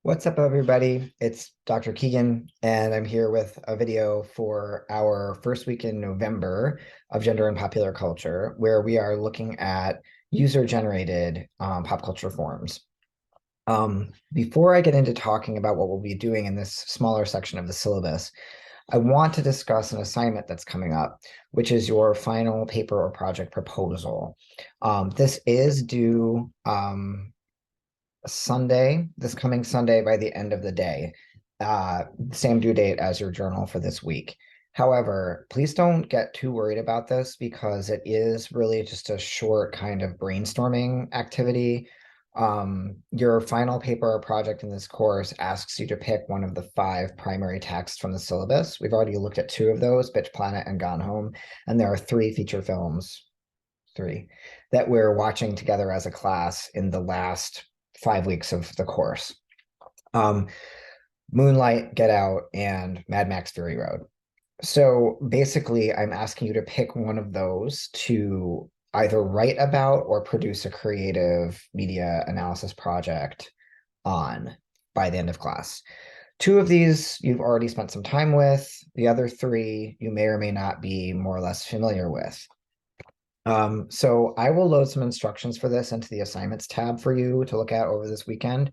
What's up, everybody? It's Dr. Keegan, and I'm here with a video for our first week in November of Gender and Popular Culture, where we are looking at user-generated pop culture forms. Before I get into talking about what we'll be doing in this smaller section of the syllabus, I want to discuss an assignment that's coming up, which is your final paper or project proposal. This is due Sunday, this coming Sunday by the end of the day. Same due date as your journal for this week. However, please don't get too worried about this because it is really just a short kind of brainstorming activity. Your final paper or project in this course asks you to pick one of the 5 primary texts from the syllabus. We've already looked at 2 of those, Bitch Planet and Gone Home, and there are 3 feature films, 3, that we're watching together as a class in the last 5 weeks of the course. Moonlight, Get Out, and Mad Max Fury Road. So basically, I'm asking you to pick one of those to either write about or produce a creative media analysis project on by the end of class. 2 of these you've already spent some time with. The other 3 you may or may not be more or less familiar with. So I will load some instructions for this into the assignments tab for you to look at over this weekend.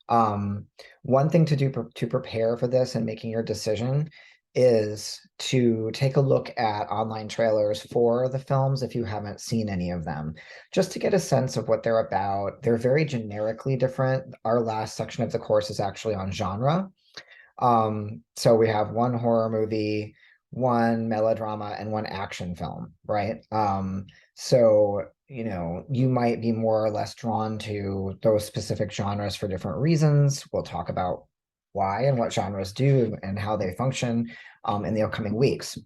One thing to do to prepare for this and making your decision is to take a look at online trailers for the films if you haven't seen any of them, just to get a sense of what they're about. They're very generically different. Our last section of the course is actually on genre. So we have 1 horror movie, 1 melodrama, and 1 action film, right? So, you might be more or less drawn to those specific genres for different reasons. We'll talk about why and what genres do and how they function in the upcoming weeks.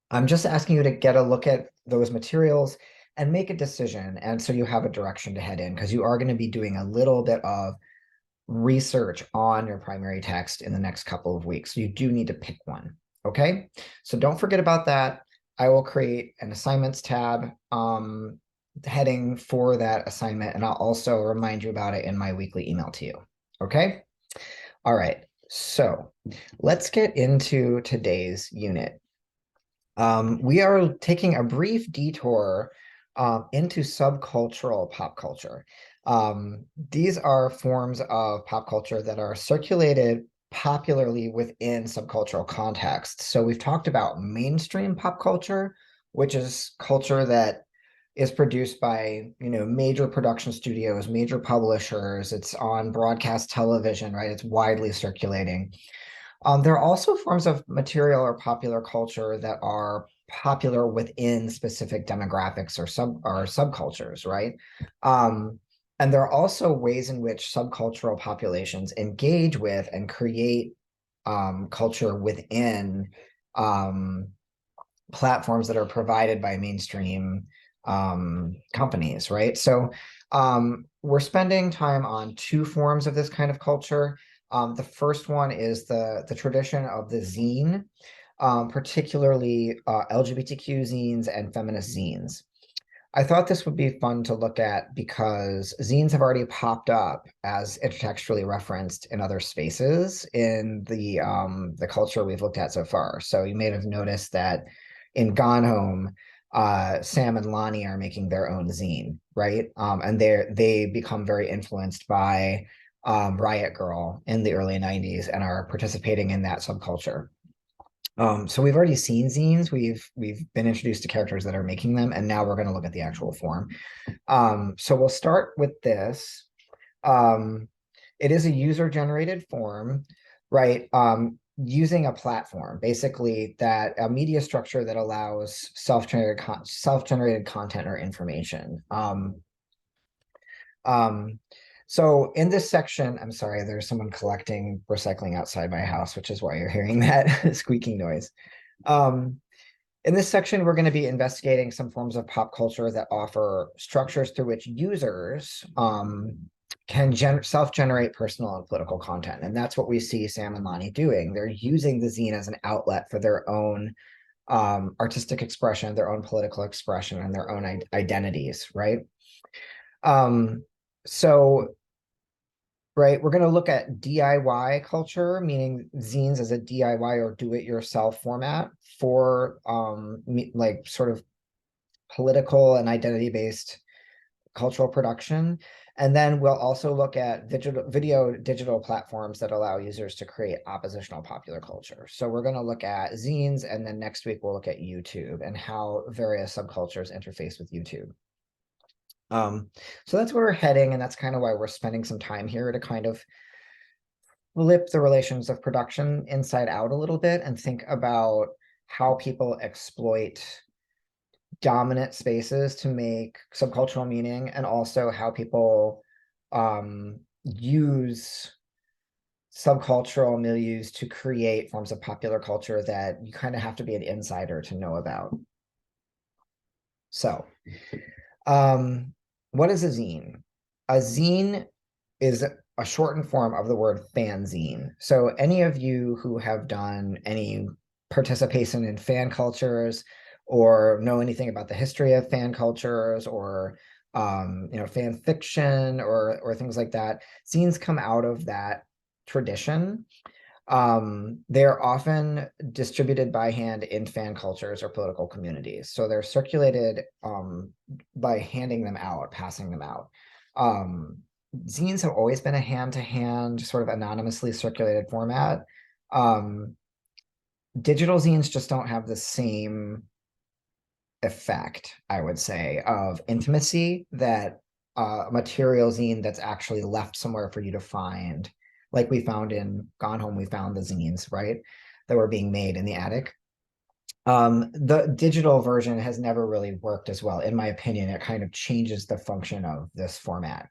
I'm just asking you to get a look at those materials and make a decision. And so you have a direction to head in, because you are going to be doing a little bit of research on your primary text in the next couple of weeks. You do need to pick one. Okay, so don't forget about that. I will create an assignments tab heading for that assignment, and I'll also remind you about it in my weekly email to you. Okay, all right, so let's get into today's unit. We are taking a brief detour into subcultural pop culture. These are forms of pop culture that are circulated popularly within subcultural contexts. So we've talked about mainstream pop culture, which is culture that is produced by, major production studios, major publishers. It's on broadcast television, right? It's widely circulating. There are also forms of material or popular culture that are popular within specific demographics or subcultures, right? And there are also ways in which subcultural populations engage with and create culture within platforms that are provided by mainstream companies, right? So we're spending time on 2 forms of this kind of culture. The first one is the tradition of the zine, particularly LGBTQ zines and feminist zines. I thought this would be fun to look at because zines have already popped up as intertextually referenced in other spaces in the culture we've looked at so far. So you may have noticed that in Gone Home, Sam and Lonnie are making their own zine, right? And they become very influenced by Riot Girl in the early 90s and are participating in that subculture. So we've already seen zines. We've been introduced to characters that are making them, and now we're going to look at the actual form. So we'll start with this. It is a user-generated form, right? Using a platform, basically a media structure that allows self-generated content or information. So in this section, I'm sorry, there's someone collecting recycling outside my house, which is why you're hearing that squeaking noise. In this section, we're going to be investigating some forms of pop culture that offer structures through which users can self-generate personal and political content. And that's what we see Sam and Lonnie doing. They're using the zine as an outlet for their own artistic expression, their own political expression, and their own identities, right? So right? We're going to look at DIY culture, meaning zines as a DIY or do-it-yourself format for like sort of political and identity-based cultural production. And then we'll also look at digital platforms that allow users to create oppositional popular culture. So we're going to look at zines, and then next week we'll look at YouTube and how various subcultures interface with YouTube. So that's where we're heading, and that's kind of why we're spending some time here to kind of flip the relations of production inside out a little bit and think about how people exploit dominant spaces to make subcultural meaning, and also how people use subcultural milieus to create forms of popular culture that you kind of have to be an insider to know about. So, what is a zine? A zine is a shortened form of the word fanzine. So any of you who have done any participation in fan cultures or know anything about the history of fan cultures or fan fiction or things like that, zines come out of that tradition. They're often distributed by hand in fan cultures or political communities. So they're circulated by handing them out, passing them out. Zines have always been a hand-to-hand, sort of anonymously circulated format. Digital zines just don't have the same effect, I would say, of intimacy that a material zine that's actually left somewhere for you to find. Like we found in Gone Home, we found the zines, right, that were being made in the attic. The digital version has never really worked as well. In my opinion, it kind of changes the function of this format.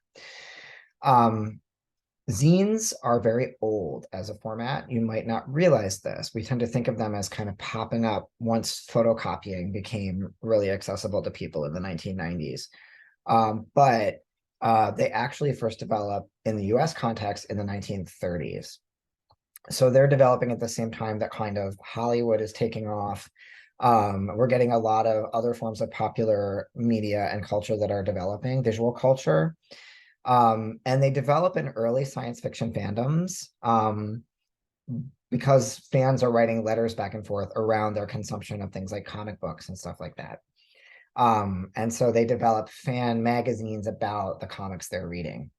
Zines are very old as a format. You might not realize this. We tend to think of them as kind of popping up once photocopying became really accessible to people in the 1990s. But they actually first developed in the US context in the 1930s. So they're developing at the same time that kind of Hollywood is taking off. We're getting a lot of other forms of popular media and culture that are developing, visual culture. And they develop in early science fiction fandoms because fans are writing letters back and forth around their consumption of things like comic books and stuff like that. And so they develop fan magazines about the comics they're reading.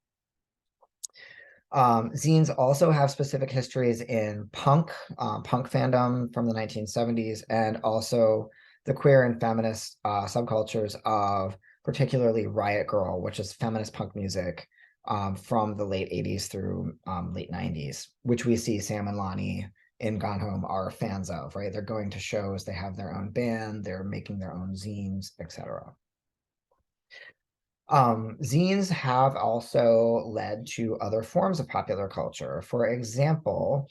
Zines also have specific histories in punk fandom from the 1970s, and also the queer and feminist subcultures of particularly Riot Grrrl, which is feminist punk music from the late 80s through late 90s, which we see Sam and Lonnie in Gone Home are fans of, right? They're going to shows, they have their own band, they're making their own zines, etc. Zines have also led to other forms of popular culture. For example,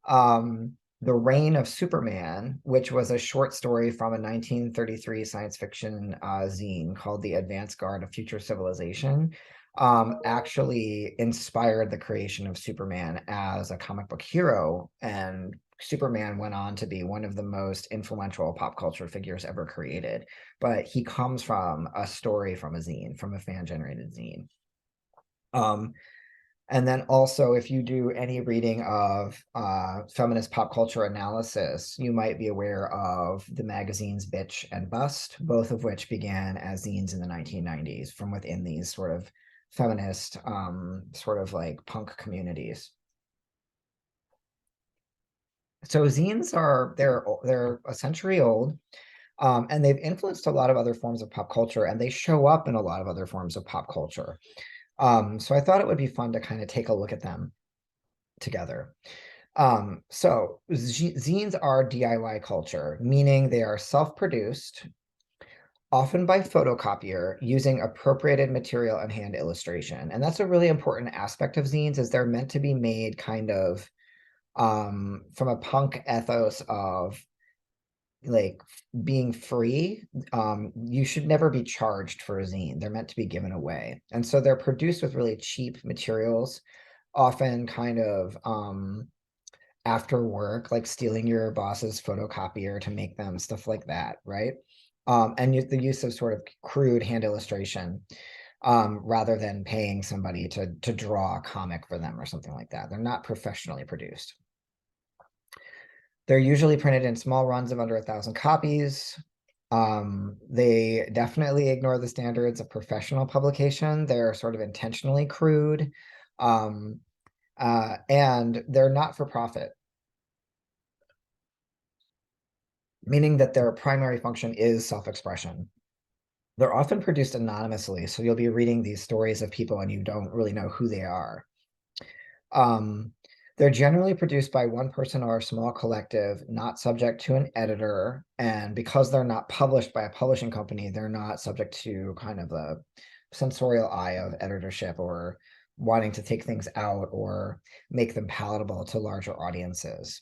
The Reign of Superman, which was a short story from a 1933 science fiction zine called The Advance Guard of Future Civilization, actually inspired the creation of Superman as a comic book hero, and Superman went on to be one of the most influential pop culture figures ever created. But he comes from a story from a zine, from a fan-generated zine. And then also, if you do any reading of feminist pop culture analysis, you might be aware of the magazines Bitch and Bust, both of which began as zines in the 1990s from within these sort of feminist, sort of like punk communities. So zines they're a century old, and they've influenced a lot of other forms of pop culture, and they show up in a lot of other forms of pop culture. So I thought it would be fun to kind of take a look at them together. So zines are DIY culture, meaning they are self-produced, often by photocopier, using appropriated material and hand illustration. And that's a really important aspect of zines, is they're meant to be made kind of from a punk ethos of like being free. You should never be charged for a zine. They're meant to be given away. And so they're produced with really cheap materials, often kind of after work, like stealing your boss's photocopier to make them, stuff like that, right? And the use of sort of crude hand illustration. rather than paying somebody to draw a comic for them or something like that. They're not professionally produced. They're usually printed in small runs of under 1,000 copies. They definitely ignore the standards of professional publication. They're sort of intentionally crude, and they're not for profit, meaning that their primary function is self-expression. They're often produced anonymously, so you'll be reading these stories of people and you don't really know who they are. Um, they're generally produced by one person or a small collective, not subject to an editor. And because they're not published by a publishing company, they're not subject to kind of the censorial eye of editorship or wanting to take things out or make them palatable to larger audiences.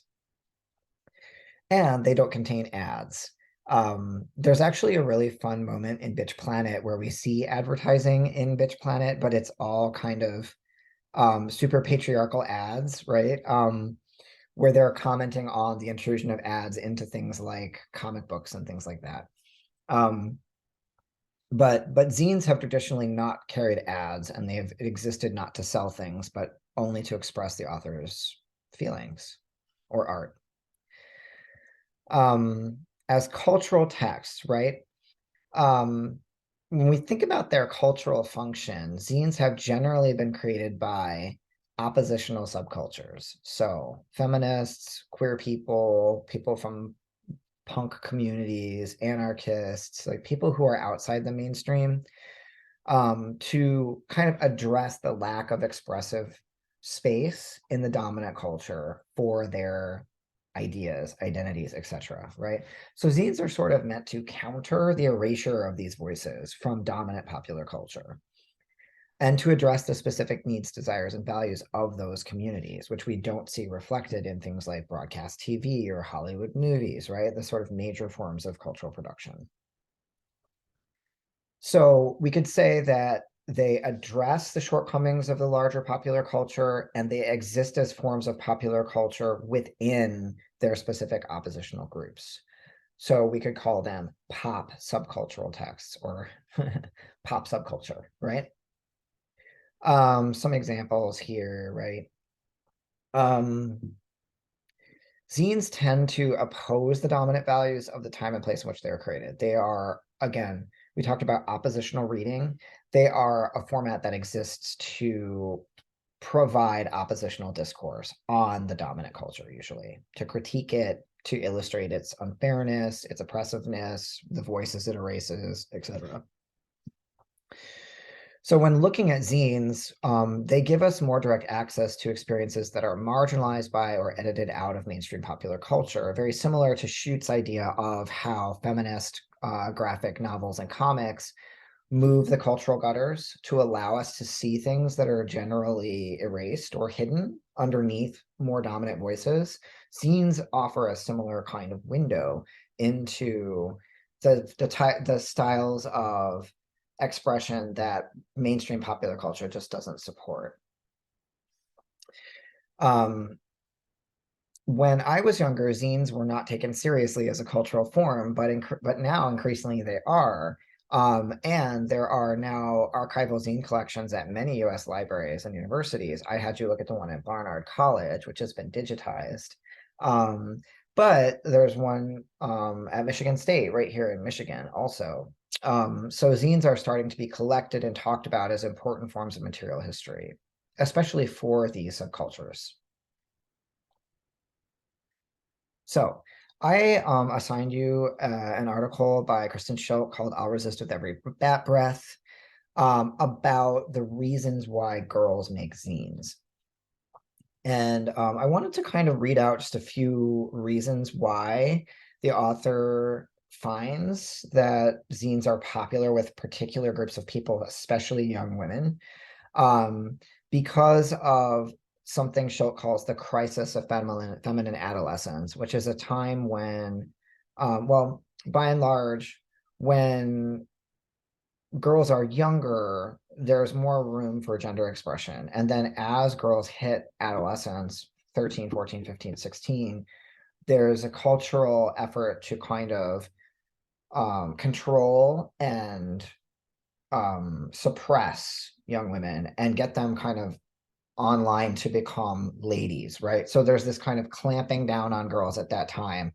And they don't contain ads. There's actually a really fun moment in Bitch Planet where we see advertising in Bitch Planet, but it's all kind of super patriarchal ads, right? Where they're commenting on the intrusion of ads into things like comic books and things like that. But zines have traditionally not carried ads, and they have existed not to sell things, but only to express the author's feelings or art. As cultural texts, right? When we think about their cultural function, zines have generally been created by oppositional subcultures. So feminists, queer people, people from punk communities, anarchists, like people who are outside the mainstream, to kind of address the lack of expressive space in the dominant culture for their ideas, identities, etc. Right? So zines are sort of meant to counter the erasure of these voices from dominant popular culture and to address the specific needs, desires, and values of those communities, which we don't see reflected in things like broadcast TV or Hollywood movies, right? The sort of major forms of cultural production. So we could say that they address the shortcomings of the larger popular culture and they exist as forms of popular culture within their specific oppositional groups. So we could call them pop subcultural texts or pop subculture, right? Some examples here, right? Zines tend to oppose the dominant values of the time and place in which they are created. They are, again, we talked about oppositional reading. They are a format that exists to provide oppositional discourse on the dominant culture, usually, to critique it, to illustrate its unfairness, its oppressiveness, the voices it erases, etc. So when looking at zines, they give us more direct access to experiences that are marginalized by or edited out of mainstream popular culture, very similar to Schute's idea of how feminist graphic novels and comics move the cultural gutters to allow us to see things that are generally erased or hidden underneath more dominant voices. Zines offer a similar kind of window into the styles of expression that mainstream popular culture just doesn't support. When I was younger, zines were not taken seriously as a cultural form, but now increasingly they are. And there are now archival zine collections at many US libraries and universities. I had you look at the one at Barnard College, which has been digitized. But there's one at Michigan State right here in Michigan also. So zines are starting to be collected and talked about as important forms of material history, especially for these subcultures. So I assigned you an article by Kristen Schultz called I'll Resist with Every Bat Breath about the reasons why girls make zines. And I wanted to kind of read out just a few reasons why the author finds that zines are popular with particular groups of people, especially young women, because of something Schultz calls the crisis of feminine adolescence, which is a time when, well, by and large, when girls are younger, there's more room for gender expression. And then as girls hit adolescence, 13, 14, 15, 16, there's a cultural effort to kind of control and suppress young women and get them kind of online to become ladies, right? So there's this kind of clamping down on girls at that time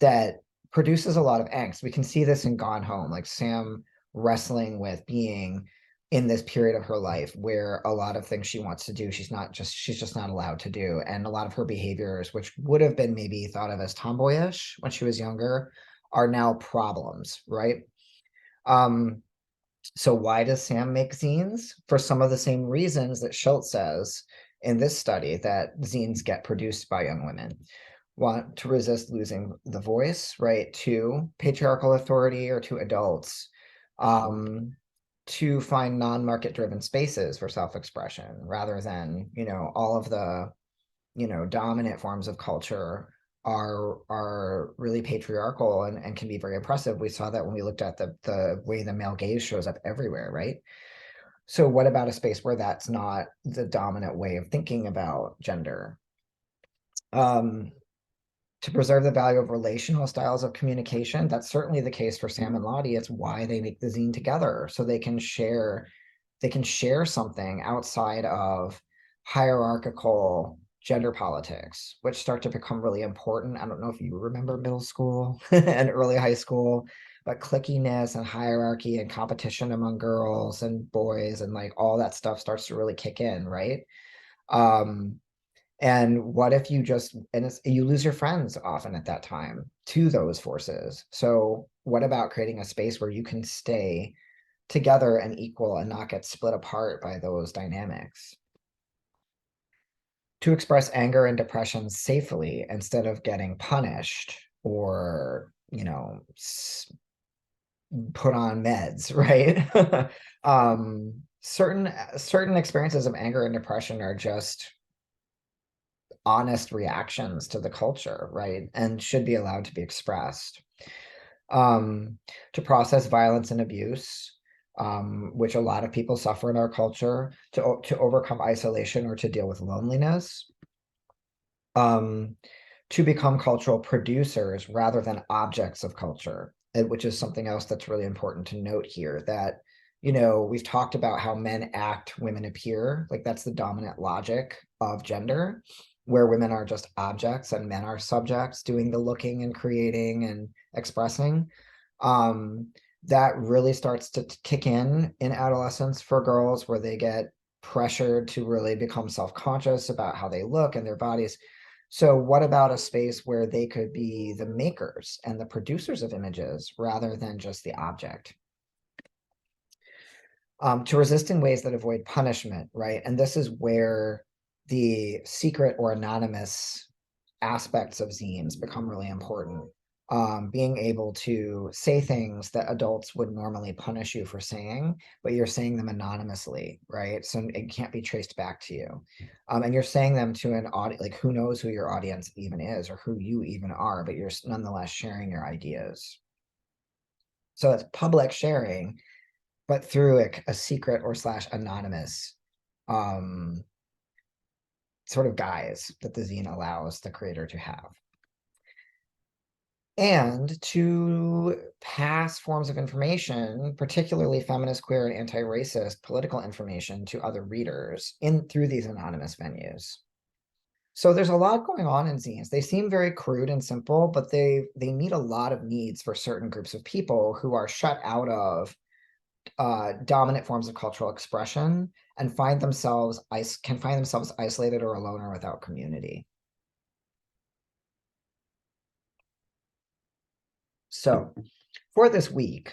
that produces a lot of angst. We can see this in Gone Home, like Sam wrestling with being in this period of her life where a lot of things she wants to do, she's just not allowed to do. And a lot of her behaviors, which would have been maybe thought of as tomboyish when she was younger, are now problems, right? Um, so why does Sam make zines? For some of the same reasons that Schultz says in this study that zines get produced by young women. Want to resist losing the voice, right, to patriarchal authority or to adults, to find non-market driven spaces for self-expression rather than, all of the, dominant forms of culture are really patriarchal and can be very oppressive. We saw that when we looked at the way the male gaze shows up everywhere, right? So what about a space where that's not the dominant way of thinking about gender? To preserve the value of relational styles of communication, that's certainly the case for Sam and Lottie. It's why they make the zine together, so they can share something outside of hierarchical gender politics, which start to become really important. I don't know if you remember middle school and early high school, but clickiness and hierarchy and competition among girls and boys and like all that stuff starts to really kick in, right? And what if you lose your friends often at that time to those forces? So what about creating a space where you can stay together and equal and not get split apart by those dynamics? To express anger and depression safely instead of getting punished or, put on meds, right? Certain experiences of anger and depression are just honest reactions to the culture, right? And should be allowed to be expressed. To process violence and abuse, which a lot of people suffer in our culture, to overcome isolation or to deal with loneliness, to become cultural producers rather than objects of culture, which is something else that's really important to note here, that we've talked about how men act, women appear, like that's the dominant logic of gender, where women are just objects and men are subjects doing the looking and creating and expressing. That really starts to kick in adolescence for girls, where they get pressured to really become self-conscious about how they look and their bodies. So what about a space where they could be the makers and the producers of images rather than just the object? To resist in ways that avoid punishment, right? And this is where the secret or anonymous aspects of zines become really important. Being able to say things that adults would normally punish you for saying, but you're saying them anonymously, right? So it can't be traced back to you. And you're saying them to an audience, like who knows who your audience even is or who you even are, but you're nonetheless sharing your ideas. So it's public sharing, but through a secret or slash anonymous sort of guise that the zine allows the creator to have. And to pass forms of information, particularly feminist, queer, and anti-racist political information to other readers through these anonymous venues. So there's a lot going on in zines. They seem very crude and simple, but they meet a lot of needs for certain groups of people who are shut out of dominant forms of cultural expression and can find themselves isolated or alone or without community. So for this week,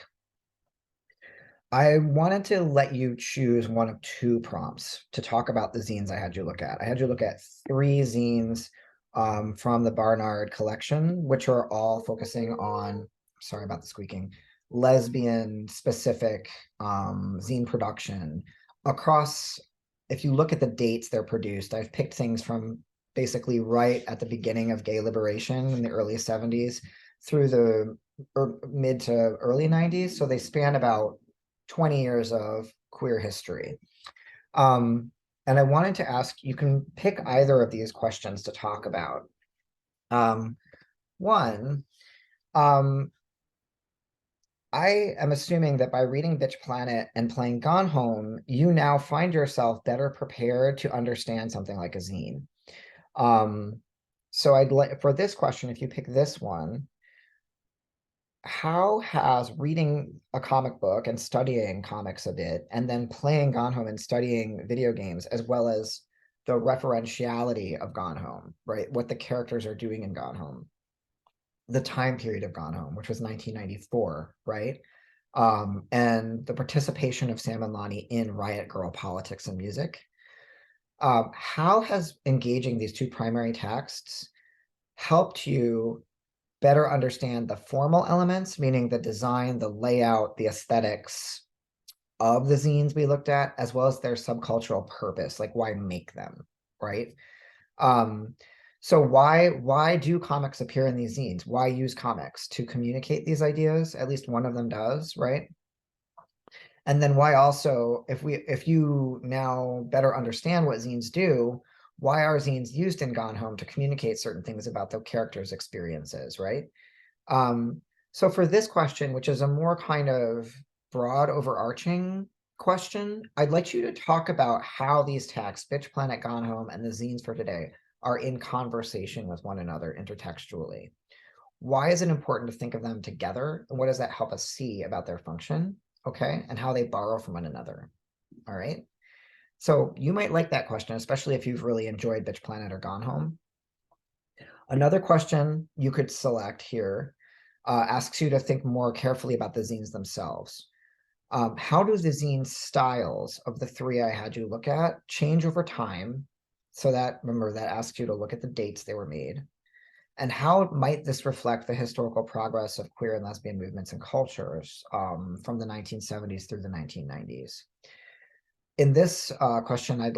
I wanted to let you choose one of two prompts to talk about the zines I had you look at. I had you look at 3 zines from the Barnard collection, which are all focusing on, sorry about the squeaking, lesbian specific zine production across. If you look at the dates they're produced, I've picked things from basically right at the beginning of gay liberation in the early 70s through the mid to early 90s. So they span about 20 years of queer history. And I wanted to ask, you can pick either of these questions to talk about. One, I am assuming that by reading Bitch Planet and playing Gone Home, you now find yourself better prepared to understand something like a zine. So I'd like for this question, if you pick this one, how has reading a comic book and studying comics a bit, and then playing Gone Home and studying video games, as well as the referentiality of Gone Home, right? What the characters are doing in Gone Home, the time period of Gone Home, which was 1994, right? And the participation of Sam and Lonnie in Riot Girl politics and music. How has engaging these two primary texts helped you better understand the formal elements, meaning the design, the layout, the aesthetics of the zines we looked at, as well as their subcultural purpose, like why make them, right? Um, so why do comics appear in these zines? Why use comics to communicate these ideas? At least one of them does, right? And then why also, if you now better understand what zines do, why are zines used in Gone Home to communicate certain things about the characters' experiences, right? Um, so for this question, which is a more kind of broad, overarching question, I'd like you to talk about how these texts, Bitch Planet, Gone Home, and the zines for today, are in conversation with one another intertextually. Why is it important to think of them together? And what does that help us see about their function? Okay, and how they borrow from one another. All right. So you might like that question, especially if you've really enjoyed Bitch Planet or Gone Home. Another question you could select here asks you to think more carefully about the zines themselves. How do the zine styles of the three I had you look at change over time? So that, remember, that asks you to look at the dates they were made. And how might this reflect the historical progress of queer and lesbian movements and cultures from the 1970s through the 1990s? In this question, I'd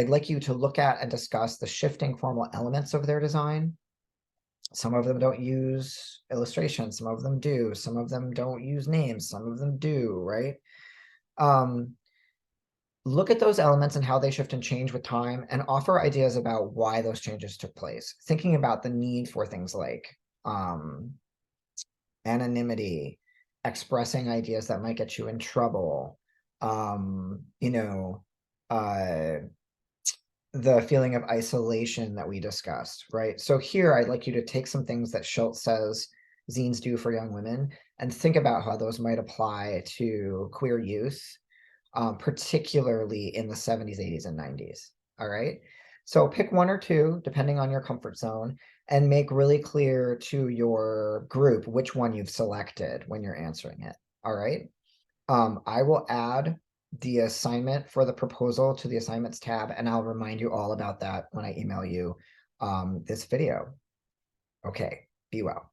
like you to look at and discuss the shifting formal elements of their design. Some of them don't use illustrations, some of them do, some of them don't use names, some of them do, right? Look at those elements and how they shift and change with time, and offer ideas about why those changes took place. Thinking about the need for things like anonymity, expressing ideas that might get you in trouble, you know, the feeling of isolation that we discussed, right? So here I'd like you to take some things that SCHILT says zines do for young women and think about how those might apply to queer youth, particularly in the 70s, 80s, and 90s. All right. So pick one or two, depending on your comfort zone, and make really clear to your group which one you've selected when you're answering it. All right. I will add the assignment for the proposal to the assignments tab, and I'll remind you all about that when I email you this video. Okay, be well.